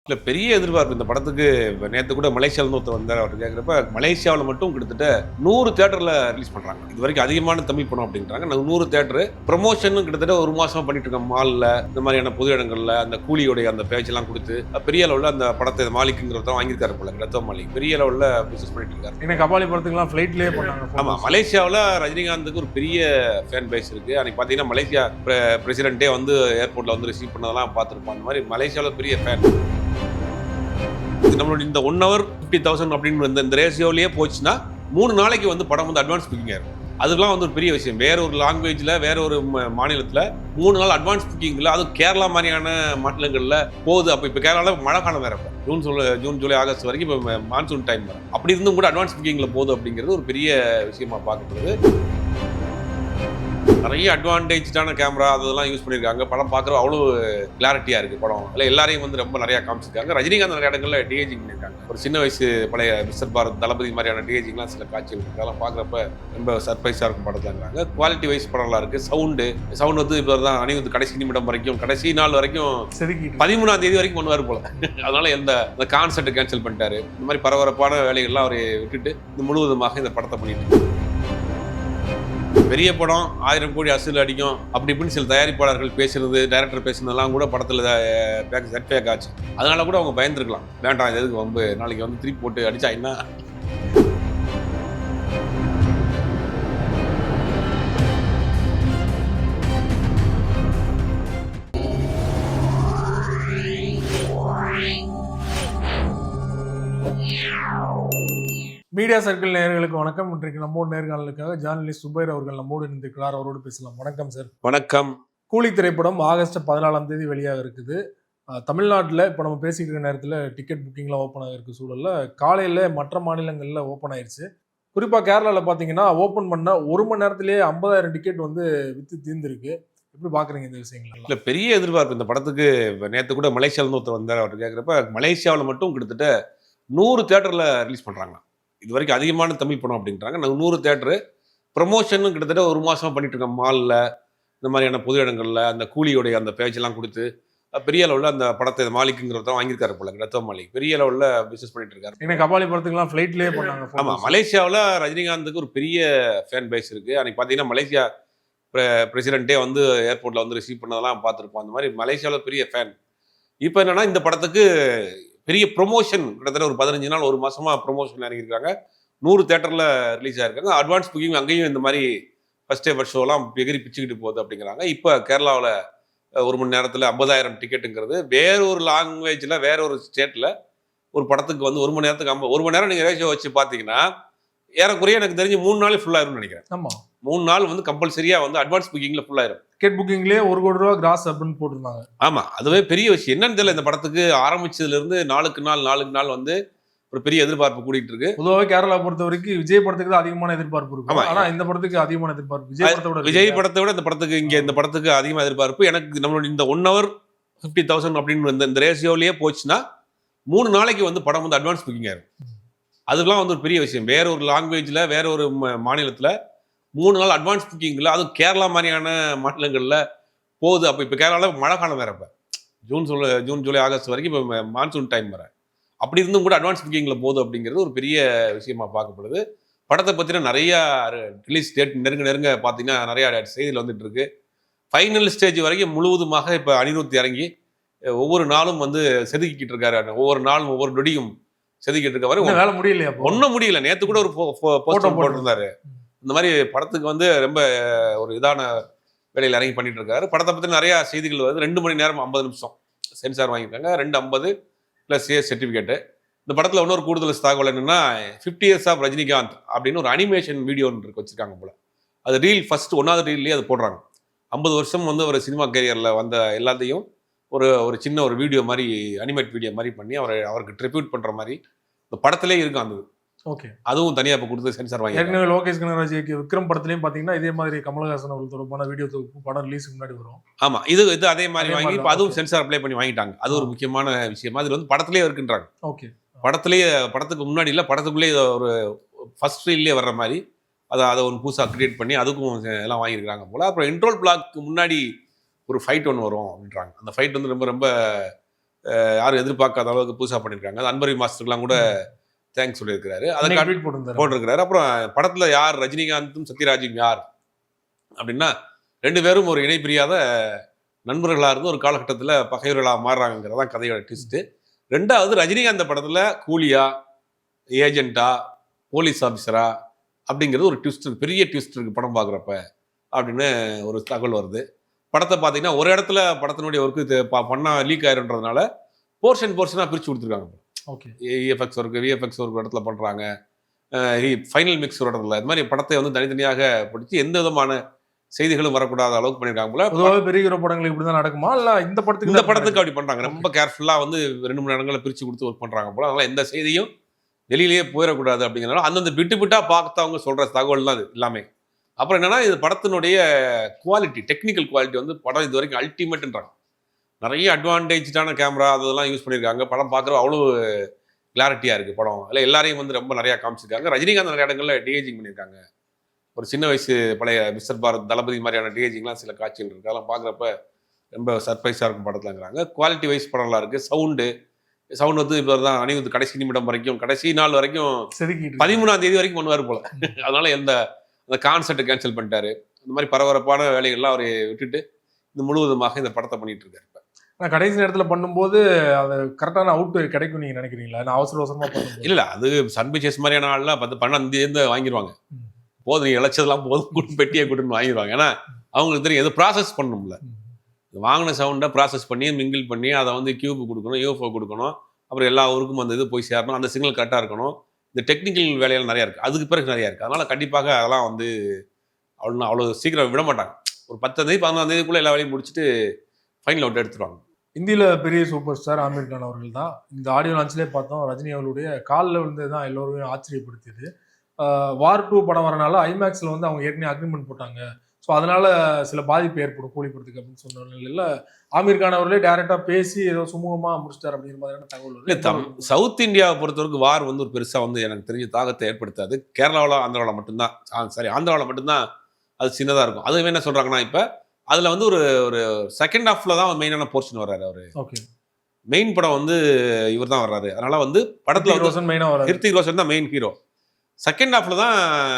இல்ல பெரிய எதிர்பார்ப்பு இந்த படத்துக்கு. நேத்து கூட மலேசியாவில ஒருத்தர் வந்தார். அவர் கேட்கிறப்ப மலேசியாவுல மட்டும் கிட்டத்தட்ட 100 தியேட்டர்ல ரிலீஸ் பண்றாங்க. இதுவரைக்கும் அதிகமான தமிழ் படம் அப்படின்றாங்க. 100 தியேட்டர் ப்ரமோஷன் கிட்டத்தட்ட ஒரு மாசமா பண்ணிட்டு இருக்கோம். மால்ல இந்த மாதிரியான பொது இடங்கள்ல அந்த கூலியோடைய அந்த பேச்செல்லாம் கொடுத்து பெரிய அளவுல அந்த படத்தை மாலிக்ங்கிறத வாங்கியிருக்காரு போல. ரத்தோ மாலிக் பெரிய அளவுல பிசினஸ் பண்ணிட்டு இருக்காரு. ஏன்னா கபாலி படத்துக்குலாம் ஃபிளைட்லயே பண்ணாங்க. ஆமா, மலேசியாவில் ரஜினிகாந்துக்கு ஒரு பெரிய ஃபேன் பேஸ் இருக்கு. அன்னைக்கு பார்த்தீங்கன்னா மலேசியா பிரசிடென்ட்டே வந்து ஏர்போர்ட்ல வந்து ரிசீவ் பண்ணதெல்லாம் பார்த்துருப்போம். அந்த மாதிரி மலேசியாவில் பெரிய ஃபேன். நம்மளோட இந்த 1 hour 50,000 அப்படின்னு இந்த ரேஷியோலயே போச்சுன்னா 3 நாளைக்கு வந்து படம் வந்து அட்வான்ஸ் புக்கிங் ஆயிரும். அதுக்கெல்லாம் வந்து ஒரு பெரிய விஷயம். வேற ஒரு லாங்குவேஜ்ல வேற ஒரு மாநிலத்தில் 3 நாள் அட்வான்ஸ் புக்கிங்ல, அதுவும் கேரளா மாதிரியான மாநிலங்களில் போகுது. அப்போ இப்போ கேரளாவில் மழை காலம் வேற, ஜூன் ஜூலை ஆகஸ்ட் வரைக்கும் இப்போ மான்சூன் டைம் வரும். அப்படி இருந்தும் கூட அட்வான்ஸ் புக்கிங்ல போகுது அப்படிங்கிறது ஒரு பெரிய விஷயமா பார்க்கப்படுது. நிறைய அட்வான்டேஜான கேமரா அதெல்லாம் யூஸ் பண்ணியிருக்காங்க. படம் பார்க்குற அவ்வளோ கிளாரிட்டியாக இருக்குது படம். இல்லை எல்லாரையும் வந்து ரொம்ப நிறையா காமிச்சிருக்காங்க. ரஜினிகாந்த் நிறைய இடங்களில் டிஏஜிங் பண்ணியிருக்காங்க. ஒரு சின்ன வயசு பழைய மிஸ்டர் பாரத் தளபதி மாதிரியான டிஏஜிங்லாம் சில காட்சிகள் இருக்குது. அதெல்லாம் பார்க்குறப்ப ரொம்ப சர்ப்ரைஸாக இருக்கும் படத்துலங்கிறாங்க. குவாலிட்டி வைஸ் படம் நல்லா இருக்குது. சவுண்ட் வந்து இப்போ தான் அணிவந்து கடைசி நிமிடம் வரைக்கும், கடைசி நாள் வரைக்கும் 13ஆம் தேதி வரைக்கும் பண்ணுவார் போல. அதனால இந்த கான்செர்ட் கேன்சல் பண்ணிட்டாரு. இந்த மாதிரி பரபரப்பான வேலைகள்லாம் அவர் விட்டுட்டு இந்த முழுவதுமாக இந்த படத்தை பண்ணிட்டு பெரிய படம் 1000 கோடி அசல் அடிக்கும் அப்படி இப்படின்னு சில தயாரிப்பாளர்கள் பேசுறது, டைரக்டர் பேசுனதெல்லாம் கூட படத்தில் செட்பேக் ஆச்சு. அதனால கூட அவங்க பயந்துருக்கலாம். வேண்டாம், எதுக்கு வம்பு, நாளைக்கு வந்து திருப்பி போட்டு அடிச்சா என்ன. மீடியா சர்க்கிள் நேயர்களுக்கு வணக்கம். இன்றைக்கு நம்மோடு நேர்காணலுக்காக ஜேர்னலிஸ்ட் சுபைர் அவர்கள் நம்மோடு இணைந்திருக்கிறார். அவரோடு பேசலாம். வணக்கம் சார். வணக்கம். கூலி திரைப்படம் ஆகஸ்ட் 14ஆம் தேதி வெளியாக இருக்குது. தமிழ்நாட்டில் இப்போ நம்ம பேசிட்டு இருக்க நேரத்தில் டிக்கெட் புக்கிங்லாம் ஓப்பன் ஆகிருக்கு சூழலில் காலையில் மற்ற மாநிலங்களில் ஓப்பன் ஆயிடுச்சு. குறிப்பாக கேரளாவில் பார்த்தீங்கன்னா ஓப்பன் பண்ண 1 மணி நேரத்திலேயே 50,000 டிக்கெட் வந்து விற்று தீர்ந்துருக்கு. எப்படி பார்க்குறீங்க இந்த விஷயங்கள்? இல்லை பெரிய எதிர்பார்ப்பு இந்த படத்துக்கு. நேற்று கூட மலேசியாவில ஒருத்தர் வந்தார். அவர் கேட்குறப்ப மலேசியாவில் மட்டும் கிட்டத்தட்ட 100 தியேட்டரில் ரிலீஸ் பண்ணுறாங்க. இது வரைக்கும் அதிகமான தமிழ் படம் அப்படின்றாங்க. 100 தியேட்டரு ப்ரமோஷன் கிட்டத்தட்ட ஒரு மாசமா பண்ணிட்டு இருக்கோம். மால்ல இந்த மாதிரியான பொது இடங்கள்ல அந்த கூலியோடைய அந்த பேச்செல்லாம் கொடுத்து பெரிய அளவில் அந்த படத்தை மாலிக்ங்கிறத வாங்கியிருக்காரு போல. ரத்தோ மாலிக் பெரிய அளவில் பிசினஸ் பண்ணிட்டு இருக்காரு. ஏன்னா கபாலி படத்துக்குலாம் ஃபிளைட்லயே பண்ணாங்க. ஆமா, மலேசியாவில் ரஜினிகாந்துக்கு ஒரு பெரிய ஃபேன் பேஸ் இருக்கு. அன்னைக்கு பார்த்தீங்கன்னா மலேசியா பிரசிடென்ட்டே வந்து ஏர்போர்ட்ல வந்து ரிசீவ் பண்ணதெல்லாம் பார்த்துருப்போம். அந்த மாதிரி மலேசியாவில் பெரிய ஃபேன். இப்போ என்னன்னா இந்த படத்துக்கு பெரிய ப்ரொமோஷன் கிட்டத்தட்ட ஒரு 15 நாள் ஒரு மாசமா ப்ரொமோஷன் இறங்கியிருக்காங்க. 100 தியேட்டர்ல ரிலீஸ் ஆயிருக்காங்க. அட்வான்ஸ் புக்கிங் அங்கேயும் இந்த மாதிரி ஃபர்ஸ்ட் டே ஃபர்ஸ்ட் ஷோலாம் எகிரி பிச்சுக்கிட்டு போகுது அப்படிங்கிறாங்க. இப்போ கேரளாவில் 1 மணி நேரத்தில் 50,000 டிக்கெட்டுங்கிறது வேற ஒரு லாங்குவேஜில் வேற ஒரு ஸ்டேட்டில் ஒரு படத்துக்கு வந்து 1 மணி நேரத்துக்கு 1 மணி நேரம் நீங்கள் ரேஷியோ வச்சு பார்த்தீங்கன்னா ஏறக்குறைய எனக்கு தெரிஞ்சு 3 நாள் ஃபுல்லாயிரும்னு நினைக்கிறேன். ஆமாம், 3 நாள் வந்து கம்பல்சரியாக வந்து அட்வான்ஸ் புக்கிங்கில் ஃபுல்லாயிரும். டிக்கெட் புக்கிங்லேயே 1 கோடி ரூபா கிராஸ் அப்படின்னு போட்டிருந்தாங்க. ஆமாம், அதுவே பெரிய விஷயம். என்னன்னு தெரியல, இந்த படத்துக்கு ஆரம்பிச்சதுலேருந்து நாளுக்கு நாள் வந்து ஒரு பெரிய எதிர்பார்ப்பு கூடிட்டு இருக்கு. பொதுவாக கேரளா பொறுத்த வரைக்கும் விஜய் படத்துக்கு தான் அதிகமான எதிர்பார்ப்பு இருக்கும். ஆனா இந்த படத்துக்கு அதிகமான எதிர்பார்ப்பு விஜய் படத்தை விட இந்த படத்துக்கு இந்த படத்துக்கு அதிகமாக எதிர்பார்ப்பு. எனக்கு நம்மளோட இந்த 1 hour 50,000 அப்படின்னு இந்த ரேஷியோலயே போச்சுன்னா 3 நாளைக்கு வந்து படம் வந்து அட்வான்ஸ் புக்கிங் ஆயிரும். அதுக்கெல்லாம் வந்து ஒரு பெரிய விஷயம். வேற ஒரு லாங்குவேஜ்ல வேற ஒரு மாநிலத்தில் 3 நாள் அட்வான்ஸ் புக்கிங்ல, அதுவும் கேரளா மாதிரியான மாநிலங்களில் போகுது. அப்போ இப்போ கேரளாவில் மழை காலம் வேற, இப்போ ஜூன் ஜூலை ஆகஸ்ட் வரைக்கும் இப்போ மான்சூன் டைம் வர. அப்படி இருந்தும் கூட அட்வான்ஸ் புக்கிங்ல போகுது அப்படிங்கிறது ஒரு பெரிய விஷயமா பார்க்கப்படுது. படத்தை பற்றின நிறைய ரிலீஸ் டேட் நெருங்க பார்த்தீங்கன்னா நிறைய செய்திகள் வந்துட்டு இருக்கு. ஃபைனல் ஸ்டேஜ் வரைக்கும் முழுவதுமாக இப்போ அனிருத் இறங்கி ஒவ்வொரு நாளும் வந்து செதுக்கிட்டு இருக்காரு. ஒவ்வொரு நாளும் ஒவ்வொரு நொடியும் செதுக்கிட்டு இருக்க வேலை முடியலையா? ஒன்றும் முடியல. நேற்று கூட ஒரு போஸ்டர் போட்டிருந்தாரு. இந்த மாதிரி படத்துக்கு வந்து ரொம்ப ஒரு இதான வேலையில் இறங்கி பண்ணிட்டு இருக்காரு. படத்தை பற்றி நிறைய செய்திகள் வருது. 2 மணி நேரம் 50 நிமிஷம் சென்சார் வாங்கியிருக்காங்க. 250 + ஏ சர்டிஃபிகேட்டு. இந்த படத்தில் இன்னொரு கூடுதல் தகவல் என்னன்னா 50 years ஆஃப் ரஜினிகாந்த் அப்படின்னு ஒரு அனிமேஷன் வீடியோ ஒன்று வச்சிருக்காங்க போல. அது ரீல் ஃபர்ஸ்ட் 1வது ரீல்லேயே அது போடுறாங்க. 50 வருஷம் வந்து ஒரு சினிமா கேரியரில் வந்த எல்லாத்தையும் ஒரு சின்ன ஒரு வீடியோ மாதிரி, அனிமேட் வீடியோ மாதிரி பண்ணி அவருக்கு ட்ரிபியூட் பண்ணுற மாதிரி இந்த படத்திலே இருக்கும். அந்த ஓகே, அதுவும் தனியாக இப்போ கொடுத்து சென்சார் வாங்கி. ஏற்கனவே லோகேஷ் கனகராஜ் விக்ரம் படத்துலையும் பார்த்தீங்கன்னா இதே மாதிரி கமலஹாசன் அவர்கள் தொடர்பான வீடியோ படம் ரிலீஸுக்கு முன்னாடி வரும். ஆமாம், இது அதே மாதிரி வாங்கி இப்போ அதுவும் சென்சார் அப்ளை பண்ணி வாங்கிட்டாங்க. அது ஒரு முக்கியமான விஷயம். அது வந்து படத்திலே இருக்குன்றாங்க. ஓகே, படத்துக்கு முன்னாடி இல்லை, படத்துக்குள்ளேயே ஒரு ஃபர்ஸ்ட் ரீல்லே வர்ற மாதிரி அதை ஒன்று புதுசாக கிரியேட் பண்ணி அதுக்கும் எல்லாம் வாங்கியிருக்காங்க போல. அப்புறம் இன்ட்ரோல் பிளாக்கு முன்னாடி ஒரு ஃபைட் ஒன்று வரும் அப்படின்றாங்க. அந்த ஃபைட் வந்து ரொம்ப ரொம்ப யாரும் எதிர்பார்க்காத அளவுக்கு புதுசாக பண்ணியிருக்காங்க. அது அன்பரி மாஸ்டருக்குலாம் கூட தேங்க்ஸ் சொல்லியிருக்கிறாரு. அதை ட்வீட் போட்டிருந்தாரு. போட்டிருக்கிறாரு. அப்புறம் படத்தில் யார் ரஜினிகாந்தும் சத்யராஜும் யார் அப்படின்னா 2 பேரும் ஒரு இணை பிரியாத நண்பர்களாக இருந்து ஒரு காலகட்டத்தில் பகைவர்களாக மாறுறாங்கிறதான் கதையோட ட்விஸ்ட்டு. 2வது ரஜினிகாந்த் படத்தில் கூலியா, ஏஜென்ட்டா, போலீஸ் ஆஃபீஸரா அப்படிங்கிறது ஒரு ட்விஸ்ட், பெரிய ட்விஸ்ட் இருக்குது படம் பார்க்குறப்ப அப்படின்னு ஒரு தகவல் வருது. படத்தை பார்த்தீங்கன்னா ஒரு இடத்துல படத்தினுடைய ஒர்க்கு பண்ணால் லீக் ஆயிருன்றதுனால போர்ஷனாக பிரித்து கொடுத்துருக்காங்க. ஓகே, ஏஎஃப்எக்ஸ் ஒர்க்கு, விஎஃப்எக்ஸ் ஒரு இடத்துல பண்ணுறாங்க, ஃபைனல் மிக்ஸ் ஒரு இடத்துல, இது மாதிரி படத்தை வந்து தனித்தனியாக பிடிச்சி எந்த விதமான செய்திகளும் வரக்கூடாத அளவுக்கு பண்ணியிருக்காங்க போல. பொதுவாக பெரிய ஹீரோ படங்களுக்கு இப்படி தான் நடக்குமா, இல்லை இந்த படத்துக்கு அப்படி பண்ணுறாங்க. ரொம்ப கேர்ஃபுல்லாக வந்து 2-3 இடங்களை பிரித்து கொடுத்து ஒர்க் பண்ணுறாங்க போல. அதனால் எந்த செய்தியும் வெளியிலேயே போயிடக்கூடாது அப்படிங்கிறனால அந்தந்த விட்டாக பார்த்தவங்க சொல்கிற தகவல் தான் அது எல்லாமே. அப்புறம் என்னன்னா, இது படத்தினுடைய குவாலிட்டி, டெக்னிக்கல் குவாலிட்டி வந்து படம் இது வரைக்கும் அல்டிமேட்ன்றாங்க. நிறைய அட்வான்டேஜான கேமரா அதெல்லாம் யூஸ் பண்ணியிருக்காங்க. படம் பார்க்குற அவ்வளோ கிளாரிட்டியாக இருக்குது படம். அதில் எல்லாரையும் வந்து ரொம்ப நிறையா காமிச்சிருக்காங்க. ரஜினிகாந்த் நிறைய இடங்களில் டிஏஜிங் பண்ணியிருக்காங்க. ஒரு சின்ன வயசு பழைய மிஸ்டர் பாரத், தளபதி மாதிரியான டிஏஜிங்லாம் சில காட்சிகள் இருக்குது. அதெல்லாம் பார்க்குறப்ப ரொம்ப சர்ப்ரைஸாக இருக்கும் படத்துலங்கிறாங்க. குவாலிட்டி வைஸ் படம் நல்லா இருக்குது. சவுண்ட் வந்து இப்போ தான் அணிவந்து கடைசி நிமிடம் வரைக்கும், கடைசி நாள் வரைக்கும் 13ஆம் தேதி வரைக்கும் பண்ணுவார் போல. அதனால அந்த கான்செர்ட்டை கேன்சல் பண்ணிட்டாரு. இந்த மாதிரி பரபரப்பான வேலைகள்லாம் அவர் விட்டுட்டு இந்த முழுவதுமாக இந்த படத்தை பண்ணிட்டு இருக்காரு. நான் கடைசி நேரத்தில் பண்ணும்போது அது கரெக்டான அவுட் கிடைக்கும் நீங்க நினைக்கிறீங்களா? நான் அவசரமா பண்ணும்போது இல்லை, அது சன் பிக்சர்ஸ் மாதிரியான ஆள்லாம் 10-12 வாங்கிடுவாங்க. போதும், நீ இழைச்சதெல்லாம் போதும், பெட்டியை கொடுன்னு வாங்கிடுவாங்க. ஏன்னா அவங்களுக்கு தெரியும் எது ப்ராசஸ் பண்ணணும்ல. வாங்கின சவுண்டை ப்ராசஸ் பண்ணி மிங்கிள் பண்ணி அதை வந்து கியூப் கொடுக்கணும், யூஎஃப்ஓ கொடுக்கணும், அப்புறம் எல்லா ஊருக்கும் அந்த இது போய் சேரணும், அந்த சிக்னல் கரெக்டாக இருக்கணும். இந்த டெக்னிக்கல் வேலைகள் நிறையா இருக்குது, அதுக்கு பிறகு நிறையா இருக்குது. அதனால் கண்டிப்பாக அதெல்லாம் வந்து அவ்வளோ சீக்கிரம் விட மாட்டாங்க. ஒரு 10 தேதி 11 தேதிக்குள்ளே எல்லா வேலையும் முடிச்சுட்டு ஃபைனல் அவுட் எடுத்துருவாங்க. இந்தியில் பெரிய சூப்பர் ஸ்டார் ஆமீர் கான் அவர்கள் தான். இந்த ஆடியோ லான்ச்லேயே பார்த்தோம், ரஜினி அவர்களுடைய காலில் விழுந்தது தான் எல்லோருமே ஆச்சரியப்படுத்தியது. வார் 2 படம் வரனால ஐமேக்ஸில் வந்து அவங்க ஏற்கனவே அக்ரிமெண்ட் போட்டாங்க. ஸோ அதனால சில பாதிப்பு ஏற்படும் கூலிப்படத்துக்கு அப்படின்னு சொன்ன நிலையில் ஆமீர் கான் அவர்களே டைரெக்டாக பேசி ஏதோ சுமூகமாக முடிச்சிட்டார் அப்படிங்கிற மாதிரியான தகவல். சவுத் இந்தியாவை பொறுத்தவரைக்கும் வார் வந்து ஒரு பெருசாக வந்து எனக்கு தெரிஞ்ச தாக்கத்தை ஏற்படுத்தாது. கேரளாவில் ஆந்திராவில் மட்டும்தான், ஆந்திராவில் மட்டும்தான் அது சின்னதாக இருக்கும். அது என்ன சொல்கிறாங்கன்னா, இப்போ அதில் வந்து ஒரு செகண்ட் ஹாஃபில் தான் மெயினான போர்ஷன் வர்றாரு. அவர் ஓகே, மெயின் படம் வந்து இவர் தான் வர்றாரு. அதனால் வந்து படத்தில் ஹிருத்திக் ரோஷன் தான் மெயின் ஹீரோ. செகண்ட் ஹாஃபில் தான்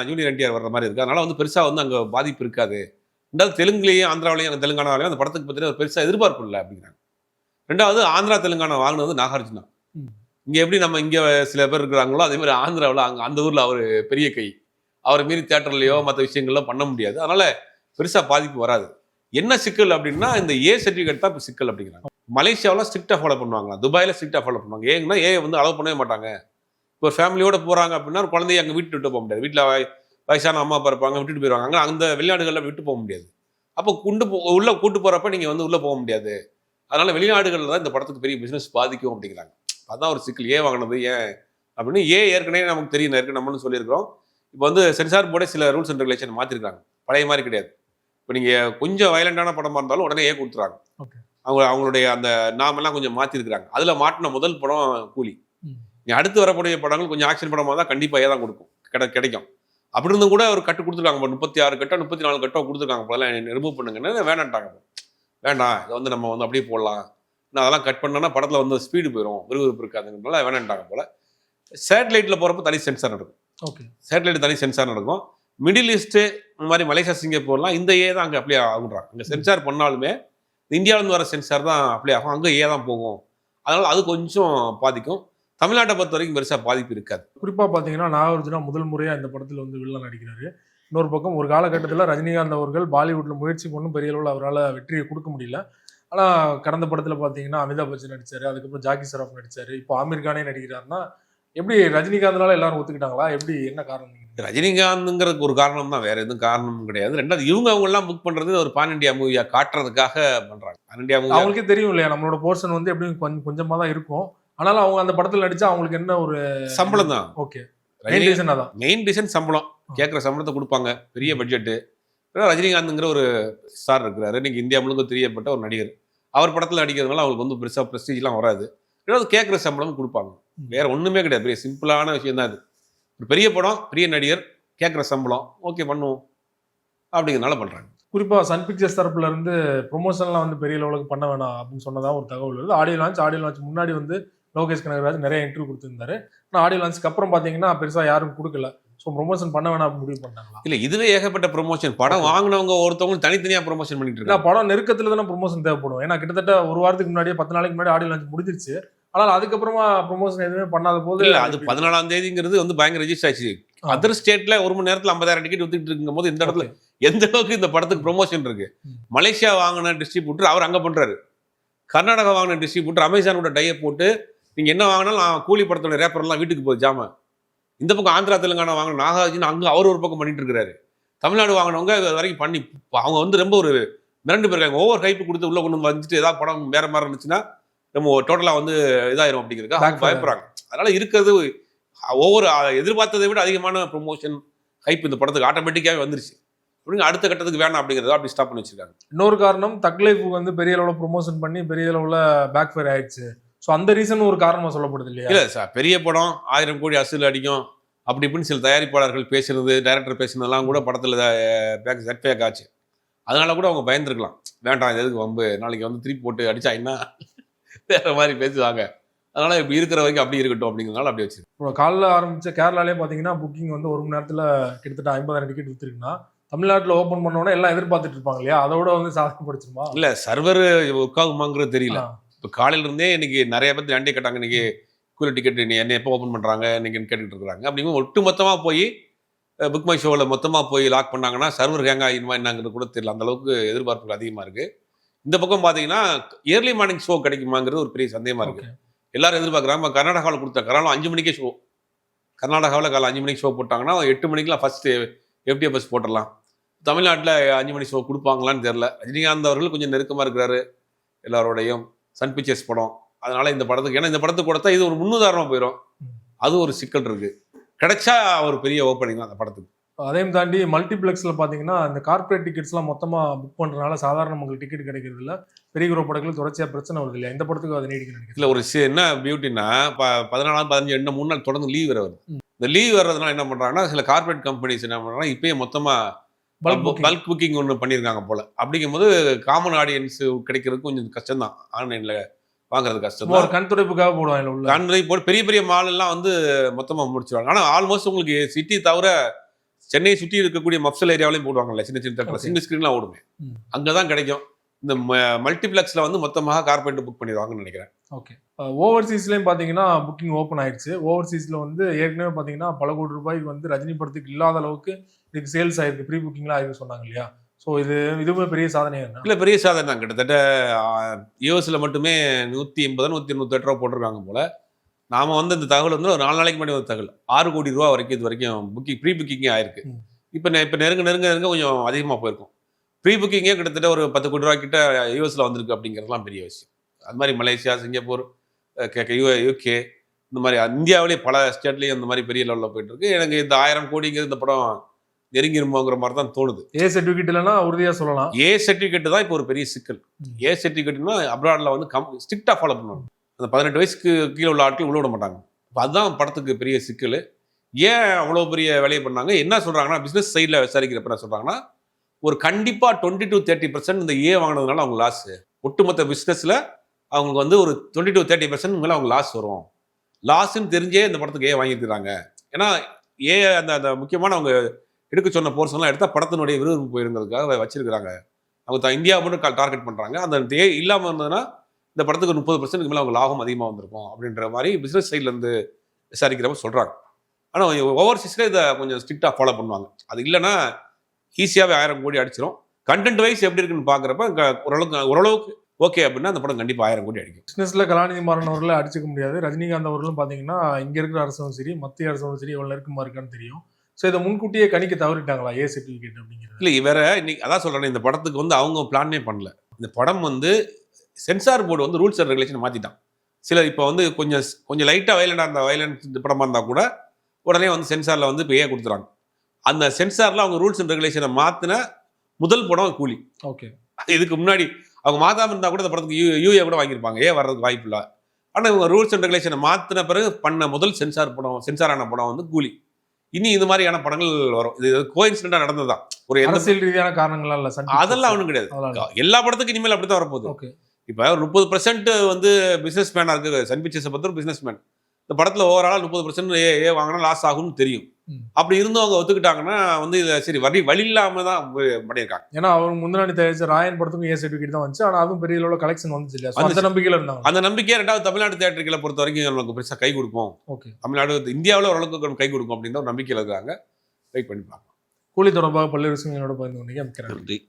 ஜூனியர் என்டிஆர் வர்ற மாதிரி இருக்குது. அதனால் வந்து பெருசாக வந்து அங்கே பாதிப்பு இருக்காது. 2வது தெலுங்குலேயும் ஆந்திராவிலையும் தெலுங்கானாவிலையும் அந்த படத்துக்கு பற்றின ஒரு பெருசாக எதிர்பார்ப்பு இல்லை அப்படிங்கிறாங்க. 2வது ஆந்திரா தெலுங்கானா வாங்கினது நாகார்ஜுனா. இங்கே எப்படி நம்ம இங்கே சில பேர் இருக்கிறாங்களோ அதே மாதிரி ஆந்திராவில் அந்த ஊரில் அவர் பெரிய கை, அவரை மீறி தியேட்டர்லையோ மற்ற விஷயங்கள்லாம் பண்ண முடியாது. அதனால் பெருசாக பாதிப்பு வராது. என்ன சிக்கல் அப்படின்னா, இந்த ஏ சர்டிஃபிகேட் தான் இப்போ சிக்கல் அப்படிங்கிறாங்க. மலேசியாவில் ஸ்ட்ரிக்டாக ஃபாலோ பண்ணுவாங்க, துபாயில் ஸ்ட்ரிக்டாக ஃபாலோ பண்ணுவாங்க. ஏன்னா ஏ வந்து அலோவ் பண்ணவே மாட்டாங்க. இப்போ ஃபேமிலியோட போகிறாங்க அப்படின்னா ஒரு குழந்தைய அங்கே விட்டு போக முடியாது. வீட்டில் வயசான அம்மா அப்பா இருப்பாங்க, விட்டுட்டு போயிடுவாங்க. அங்கே அந்த வெளிநாடுகளில் விட்டு போக முடியாது. அப்போ உள்ளே கூட்டு போகிறப்ப நீங்கள் வந்து உள்ளே போக முடியாது. அதனால் வெளிநாடுகளில் தான் இந்த படத்துக்கு பெரிய பிஸ்னஸ் பாதிக்கும் அப்படிங்கிறாங்க. அதுதான் ஒரு சிக்கல். ஏன் வாங்கினது ஏன் அப்படின்னு ஏற்கனவே நமக்கு தெரியும், ஏற்கனவே நம்மளும் சொல்லியிருக்கிறோம். இப்போ வந்து சென்சார் போர்டே சில ரூல்ஸ் அண்ட் ரெகுலேஷன் மாற்றிருக்காங்க. பழைய மாதிரி கிடையாது. இப்போ நீங்கள் கொஞ்சம் வயலண்டான படமாக இருந்தாலும் உடனே கொடுத்துறாங்க. அவங்களுடைய அந்த நாமெல்லாம் கொஞ்சம் மாற்றிருக்கிறாங்க. அதில் மாட்டின முதல் படம் கூலி. நீ அடுத்து வரக்கூடிய படங்கள் கொஞ்சம் ஆக்ஷன் படமாக தான் கண்டிப்பாக தான் கொடுக்கும், கிடைக்கும். அப்படி இருந்தும் கூட ஒரு கட்டு கொடுத்துருக்காங்க. 36 கட்டோ 34 கட்டோ கொடுத்துருக்காங்க. போல ரிமூவ் பண்ணுங்கன்னு வேணான்ட்டாங்க. வேண்டாம், இதை வந்து நம்ம வந்து அப்படியே போடலாம், நான் அதெல்லாம் கட் பண்ணோன்னா படத்தில் வந்து ஸ்பீடு போயிடும், விறுவிறுப்பு இருக்காதுங்கிறதுனால வேணான்ட்டாங்க போல. சேட்டலைட்டில் போகிறப்ப தனி சென்சார் நடக்கும். ஓகே, சேட்டலைட் தனி சென்சார் நடக்கும். மிடில் ஈஸ்ட்டு இந்த மாதிரி மலேசியா சிங்கப்பூர்லாம் இந்த ஏ தான் அங்கே அப்ளை ஆகுன்றாங்க. அங்கே சென்சார் பண்ணாலுமே இந்தியாவிலேருந்து வர சென்சார் தான் அப்ளை ஆகும், அங்கே ஏ தான் போகும். அதனால் அது கொஞ்சம் பாதிக்கும். தமிழ்நாட்டை பொறுத்த வரைக்கும் பெருசாக பாதிப்பு இருக்காது. குறிப்பாக பார்த்தீங்கன்னா, நாகார்ஜுனா முதல் முறையாக இந்த படத்தில் வந்து வில்லன் நடிக்கிறாரு. இன்னொரு பக்கம் ஒரு காலகட்டத்தில் ரஜினிகாந்த் அவர்கள் பாலிவுட்டில் முயற்சி பண்ணும் பெரிய அளவில் அவரால் வெற்றியை கொடுக்க முடியல. ஆனால் கடந்த படத்தில் பார்த்தீங்கன்னா அமிதாப் பச்சன் நடித்தார், அதுக்கப்புறம் ஜாக்கி ஷெராஃப் நடித்தார், இப்போ ஆமீர் கானே நடிக்கிறாருன்னா எப்படி ரஜினிகாந்த்னால எல்லாரும் ஒத்துக்கிட்டாங்களா? எப்படி, என்ன காரணம்? ரஜினிகாந்த்ங்கிறதுக்கு ஒரு காரணம் தான், வேற எதுவும் காரணமும் கிடையாது. 2வது அவங்கெல்லாம் புக் பண்ணுறது ஒரு பான் இண்டியா மூவியாக காட்டுறதுக்காக பண்ணுறாங்க. பான் இண்டியா மூவி அவங்களுக்கே தெரியும் இல்லையா, நம்மளோட போர்ஷன் வந்து எப்படியும் கொஞ்சமாக தான் இருக்கும். ஆனாலும் அவங்க அந்த படத்தில் நடிச்சா அவங்களுக்கு என்ன ஒரு சம்பளம் தான். ஓகே, மெயின் ரீசன் சம்பளம். கேட்குற சம்பளத்தை கொடுப்பாங்க, பெரிய பட்ஜெட்டு. ரஜினிகாந்த்ங்கிற ஒரு ஸ்டார் இருக்கிறாரு, இன்னைக்கு இந்தியா முழுக்க தெரியப்பட்ட ஒரு நடிகர். அவர் படத்தில் நடிக்கிறதுனால அவங்களுக்கு வந்து பெருசாக ப்ரெஸ்டீஜ்லாம் வராது. ஏதாவது கேட்குற சம்பளம் கொடுப்பாங்க, வேற ஒன்றுமே கிடையாது. பெரிய சிம்பிளான விஷயம் தான் இது. ஒரு பெரிய படம், பெரிய நடிகர், கேட்குற சம்பளம், ஓகே பண்ணுவோம் அப்படிங்கிறதுனால பண்ணுறாங்க. குறிப்பா சன் பிக்சர்ஸ் தரப்புல இருந்து ப்ரொமோஷன்லாம் வந்து பெரிய லெவலுக்கு பண்ண வேணாம் அப்படின்னு சொன்னதா ஒரு தகவல் வருது. ஆடியோ லான்ச் முன்னாடி வந்து லோகேஷ் கனகராஜ் நிறைய இன்டர்வியூ கொடுத்திருந்தாரு. ஆனா ஆடியோ லான்ச்சுக்கு அப்புறம் பாத்தீங்கன்னா பெருசா யாரும் கொடுக்கல. ஸோ ப்ரொமோஷன் பண்ண வேணாம் அப்படின்னு முடிவு பண்ணாங்களா? இல்ல இதுவே ஏகப்பட்ட ப்ரொமோஷன். படம் வாங்கினவங்க ஒருத்தவங்க தனித்தனியா ப்ரொமோஷன் பண்ணிட்டு ஏன்னா இருக்காங்க. படம் நெருக்கத்துல தானே ப்ரொமோஷன் தேவைப்படும். ஏன்னா கிட்டத்தட்ட ஒரு வாரத்துக்கு முன்னாடியே 10 நாளைக்கு முன்னாடி ஆடியோ லான்ச் முடிஞ்சிருச்சு. ஆனால் அதுக்கப்புறமா ப்ரொமோஷன் எதுவுமே பண்ணாத போது இல்ல அது 14ஆம் தேதிங்கிறது வந்து பயங்கர ரெஜிஸ்டர் ஆச்சு. அதர் ஸ்டேட்ல 1 மணி நேரத்துல 50,000 டிக்கெட் வித்துட்டு இருக்கும் போது இந்த இடத்துல எந்த அளவுக்கு இந்த படத்துக்கு ப்ரொமோஷன் இருக்கு. மலேசியா வாங்கின டிஸ்ட்ரிபியூட்டர் அவர் அங்க பண்றாரு. கர்நாடகா வாங்கின டிஸ்ட்ரிபியூட்டர் அமேசானோட டைய போட்டு நீங்க என்ன வாங்கினாலும் கூலி படத்தோட ரேப்பர் எல்லாம் வீட்டுக்கு போகுது ஜாம. இந்த பக்கம் ஆந்திரா தெலுங்கானா வாங்கின நாகார்ஜுன அங்க அவர் ஒரு பக்கம் பண்ணிட்டு இருக்காரு. தமிழ்நாடு வாங்கினவங்க இது வரைக்கும் பண்ணி அவங்க வந்து ரொம்ப ஒரு மிரண்டு போயிருக்காங்க. ஓவர் ஹைப் கொடுத்து உள்ள கொண்டு வந்துட்டு ஏதாவது படம் வேற மாதிரி இருந்துச்சுன்னா நம்ம டோட்டலா வந்து இதாயிரும் அப்படிங்கிறதுக்கு அவங்க பயப்படுறாங்க. அதனால இருக்கிறது ஒவ்வொரு எதிர்பார்த்ததை விட அதிகமான ப்ரொமோஷன் ஹைப் இந்த படத்துக்கு ஆட்டோமேட்டிக்காவே வந்துருச்சு. அப்படிங்க அடுத்த கட்டத்துக்கு வேணாம் அப்படிங்கிறத அப்படி ஸ்டாப் பண்ணி வச்சிருக்காங்க. இன்னொரு காரணம் தக் லைஃப் வந்து பெரிய அளவுல ப்ரொமோஷன் பண்ணி பெரிய அளவுல பேக் ஃபயர் ஆயிடுச்சு. ஸோ அந்த ரீசன் ஒரு காரணமா சொல்லப்படுது இல்லையா? இல்ல சார், பெரிய படம் 1000 கோடி அசூல் அடிக்கும் அப்படி இப்படின்னு சில தயாரிப்பாளர்கள் பேசுறது, டைரக்டர் பேசுனதெல்லாம் கூட படத்துல செட்பேக் ஆச்சு. அதனால கூட அவங்க பயந்துருக்கலாம். வேண்டாம் இது எதுக்கு வம்பு, நாளைக்கு வந்து திருப்பி போட்டு அடிச்சாங்கன்னா வேற மாதிரி பேசுவாங்க. அதனால இப்ப இருக்கிற வரைக்கும் அப்படி இருக்கட்டும் அப்படிங்கிறதுனால அப்படி வச்சு. இப்போ காலைல ஆரம்பிச்ச கேரளாலே பார்த்தீங்கன்னா புக்கிங் வந்து 1 மணி நேரத்தில் கிட்டத்தட்ட 50,000 டிக்கெட் வித்துருக்குன்னா தமிழ்நாட்டில் ஓப்பன் பண்ணோன்னா எல்லாம் எதிர்பார்த்துட்டு இருப்பாங்க இல்லையா? அதோட வந்து சாதனை படிச்சிருமா? இல்ல சர்வர் உட்காகுமாங்கிறது தெரியல. இப்போ காலையில இருந்தே இன்னைக்கு நிறைய பேர் நண்டே கேட்டாங்க. இன்னைக்கு கூலி டிக்கெட் நீ என்ன எப்போ ஓப்பன் பண்றாங்க இன்னைக்குன்னு கேட்டுட்டு இருக்காங்க. அப்படிங்கும்போது ஒட்டு மொத்தமா போய் புக் மை ஷோவில் மொத்தமா போய் லாக் பண்ணாங்கன்னா சர்வர் ஹேங் ஆகிடுமா என்னங்கிறது கூட தெரியல. அந்த அளவுக்கு எதிர்பார்ப்புகள் அதிகமா இருக்கு. இந்த பக்கம் பாத்தீங்கன்னா இயர்லி மார்னிங் ஷோ கிடைக்குமாங்கிறது ஒரு பெரிய சந்தேகமா இருக்கு. எல்லாரும் எதிர்பார்க்குறாங்க. கர்நாடகாவில் கொடுத்த கர்நாடகா 5 மணிக்கே ஷோ. கர்நாடகாவில் காலை 5 மணிக்கு ஷோ போட்டாங்கன்னா 8 மணிக்கெலாம் ஃபர்ஸ்ட் FTFS போட்டுடலாம். தமிழ்நாட்டில் 5 மணி ஷோ கொடுப்பாங்களான்னு தெரியல. ரஜினிகாந்த் அவர்கள் கொஞ்சம் நெருக்கமாக இருக்கிறாரு எல்லாரோடையும். சன் பிக்சர்ஸ் படம், அதனால இந்த படத்துக்கு ஏன்னா இந்த படத்துக்கு கொடுத்தா இது ஒரு முன்னுதாரணமாக போயிடும். அது ஒரு சிக்கல் இருக்கு. கிடைச்சா ஒரு பெரிய ஓப்பனிங் தான் அந்த படத்துக்கு. அதையும் தாண்டி மல்டிப்ளெக்ஸில் பார்த்தீங்கன்னா இந்த கார்பரேட் டிக்கெட்ஸ்லாம் மொத்தமாக புக் பண்ணுறதுனால சாதாரண மக்களுக்கு டிக்கெட் கிடைக்கிறது இல்லை. பெரிய குரோ படங்கள் தொடர்ச்சியாக பிரச்சனை வருது இல்லையா? இந்த படத்துக்கு அதை நீடிக்க நினைக்கிறேன். இல்லை ஒரு என்ன பியூட்டின்னா 14 15 இன்னும் 3 நாள் தொடர்ந்து லீவ் வருது. இந்த லீவ் வர்றதுனால என்ன பண்ணுறாங்கன்னா சில கார்பரேட் கம்பெனிஸ் என்ன பண்ணுறாங்கன்னா இப்பயே மொத்தமாக பல்க் புக்கிங் ஒன்று பண்ணியிருக்காங்க போல. அப்படிங்கும்போது காமன் ஆடியன்ஸ் கிடைக்கிறதுக்கு கொஞ்சம் கஷ்டம் தான். ஆன்லைனில் வாங்குறது கஷ்டம் தான். ஒரு கண் துடைப்புக்காக போடுவாங்க. கண் துடைப்பு போட்டு பெரிய பெரிய மால் எல்லாம் வந்து மொத்தமாக முடிச்சுடுவாங்க. ஆனால் ஆல்மோஸ்ட் உங்களுக்கு சிட்டி தவிர சென்னை சுற்றி இருக்கக்கூடிய மப்சல் ஏரியாவிலையும் போடுவாங்கல்ல, சின்ன சின்ன தேட்டர் சிங்கிள் ஸ்கிரீன்லாம் ஓடுமே, அங்கதான் கிடைக்கும். இந்த மல்டிப்ளெக்ஸ்ல வந்து மொத்தமாக கார்பரேட் புக் பண்ணிடுவாங்கன்னு நினைக்கிறேன். ஓகே. ஓவர்சீஸ்லயும் பாத்தீங்கன்னா புக்கிங் ஓப்பன் ஆயிடுச்சு. ஓவர்சீஸ்ல வந்து ஏற்கனவே பாத்தீங்கன்னா பல கோடி ரூபாய்க்கு வந்து ரஜினி படத்துக்கு இல்லாத அளவுக்கு இதுக்கு சேல்ஸ் ஆயிருக்கு, ப்ரீ புக்கிங்லாம் ஆயிருக்கு சொன்னாங்க இல்லையா? ஸோ இதுவுமே பெரிய சாதனையா இருக்கு. இல்லை பெரிய சாதனை தான். கிட்டத்தட்ட யூஎஸ்ல மட்டுமே 180 198 ரூபா போட்டிருக்காங்க போல. நாம வந்து இந்த தகவல் வந்து ஒரு 4 நாளைக்கு முன்னாடி ஒரு தகவல் 6 கோடி ரூபா வரைக்கும் இது வரைக்கும் புக்கிங் ப்ரீ புக்கிங்கே ஆயிருக்கு. இப்போ நெருங்க கொஞ்சம் அதிகமாக போயிருக்கும். ப்ரீ புக்கிங்கே கிட்டத்தட்ட ஒரு 10 கோடி ரூபா கிட்ட யூஎஸ்ல வந்திருக்கு அப்படிங்கிறதுலாம் பெரிய விஷயம். அது மாதிரி மலேசியா, சிங்கப்பூர், UK இந்த மாதிரி இந்தியாவிலேயே பல ஸ்டேட்லேயும் இந்த மாதிரி பெரிய லெவலில் போயிட்டு இருக்கு. எனக்கு இந்த 1000 கோடிங்கிறது இந்த படம் நெருங்கிருமோங்கிற மாதிரி தான் தோணுது. ஏ சர்டிஃபிகேட் இல்லைன்னா உறுதியாக சொல்லலாம். ஏ சர்டிஃபிகேட் தான் இப்போ ஒரு பெரிய சிக்கல். ஏ சர்டிஃபிகேட்னா அப்ராட்ல வந்து ஸ்ட்ரிக்டாக ஃபாலோ பண்ணுவாங்க. அந்த 18 வயசுக்கு கீழே உள்ள ஆட்கள் உள்ள விட மாட்டாங்க. இப்போ அதுதான் படத்துக்கு பெரிய சிக்கல். ஏன் அவ்வளோ பெரிய வேலையை பண்ணாங்க? என்ன சொல்கிறாங்கன்னா பிஸ்னஸ் சைடில் விசாரிக்கிறப்ப என்ன சொல்கிறாங்கன்னா ஒரு கண்டிப்பாக 20 to 30% இந்த ஏ வாங்கினதுனால அவங்க லாஸ். ஒட்டுமொத்த பிஸ்னஸில் அவங்களுக்கு வந்து ஒரு 20 to 30% மேலே அவங்க லாஸ் வரும். லாஸ்ன்னு தெரிஞ்சே இந்த படத்துக்கு ஏ வாங்கியிருக்கிறாங்க. ஏன்னா ஏ அந்த முக்கியமான அவங்க எடுக்க சொன்ன போர்ஷன்லாம் எடுத்தால் படத்தினுடைய விறுவிறுப்பு போயிருங்கிறதுக்காக வச்சிருக்கிறாங்க. அவங்க இந்தியா மட்டும் டார்கெட் பண்ணுறாங்க. அந்த ஏ இல்லாமல் இருந்ததுன்னா இந்த படத்துக்கு 30% மேலே அவங்க லாபம் அதிகமாக வந்திருக்கும் அப்படின்ற மாதிரி பிஸ்னஸ் சைட்லேருந்து விசாரிக்கிறப்ப சொல்கிறாங்க. ஆனால் ஓவர்சீஸில் இதை கொஞ்சம் ஸ்ட்ரிக்டாக ஃபாலோ பண்ணுவாங்க. அது இல்லைன்னா ஈஸியாகவே 1000 கோடி அடிச்சிடும். கண்டென்ட் வைஸ் எப்படி இருக்குன்னு பார்க்குறப்ப ஓரளவுக்கு ஓகே அப்படின்னா அந்த படம் கண்டிப்பாக 1000 கோடி அடிக்கும். பிஸ்னஸில் கலாநிதி மாறன் அவர்களை அடிச்சுக்க முடியாது. ரஜினிகாந்த் அவர்களும் பார்த்தீங்கன்னா இங்கே இருக்கிற அரசும் சரி மத்திய அரசும் சரி எவ்வளோ நெருக்கமாக இருக்கான்னு தெரியும். ஸோ இதை முன்கூட்டியே கணிக்க தவறிட்டாங்களா ஏ சர்டிஃபிகேட் அப்படிங்கிறது? இல்லை வேற இன்னைக்கு அதான் சொல்கிறேன். இந்த படத்துக்கு வந்து அவங்க பிளானே பண்ணல. இந்த படம் வந்து சென்சார் போர்டு வந்து ரூல்ஸ் அண்ட் ரெகுலேஷன் மாற்றிட்டான். சில இப்போ வந்து கொஞ்சம் லைட்டாக வயலண்டாக இருந்த வயலண்ட் படமாக இருந்தால் கூட உடனே வந்து சென்சாரில் வந்து இப்போ ஏ கொடுத்துறாங்க. அந்த சென்சாரில் அவங்க ரூல்ஸ் அண்ட் ரெகுலேஷனை மாற்றின முதல் படம் கூலி. ஓகே. இதுக்கு முன்னாடி அவங்க மாற்றாமல் இருந்தால் கூட இந்த படத்துக்கு யூஏ கூட வாங்கியிருப்பாங்க. ஏ வர்றதுக்கு வாய்ப்பு இல்லை. ஆனால் இவங்க ரூல்ஸ் அண்ட் ரெகுலேஷனை மாற்றின பிறகு பண்ண முதல் சென்சாரான படம் வந்து கூலி. இனி இந்த மாதிரியான படங்கள் வரும். இது கோயின்சிடென்டா நடந்ததுதான். ஒரு அரசியல் ரீதியான காரணங்கள்லாம் இல்ல சன் பிக்சர்ஸ். அதெல்லாம் ஒன்றும் கிடையாது. அதெல்லாம் எல்லா படத்துக்கும் இனிமேல் அப்படித்தான் வரப்போகுது. ஓகே. இப்போ ஒரு 30% வந்து பிசினஸ் மேனா இருக்கு. சன் பிக்சர்ஸை பொறுத்த ஒரு பிசினஸ் மேன். இந்த படத்துல ஓவராலா 30% ஏ வாங்கினா லாஸ் ஆகும்னு தெரியும். அப்படி இருந்தும் அவங்க ஒத்துக்கிட்டாங்கன்னா வந்து இதை சரி வழி இல்லாம தான் பண்ணியிருக்காங்க. ஏன்னா அவர் முன்னாடி தயாரிச்ச ராயன் படத்துக்கும் ஏ சர்டிஃபிகேட் தான் வந்துச்சு. ஆனா அதுவும் பெரிய அளவுல கலெக்ஷன் வந்துச்சு இல்லையா? So அந்த நம்பிக்கையில இருந்தாங்க. அந்த நம்பிக்கையை ரெண்டாவது தமிழ்நாடு தியேட்டர்களை பொறுத்த வரைக்கும் நமக்கு பெருசா கை கொடுக்கும். ஓகே. தமிழ்நாடு இந்தியாவில் ஓரளவுக்கு கை கொடுக்கும் அப்படின்ற ஒரு நம்பிக்கையில் இருக்காங்க. வெயிட் பண்ணி பார்க்கலாம். கூலி தொடர்பாக பல்வேறு விஷயங்களோட பகிர்ந்து கொண்டீங்க. நன்றி.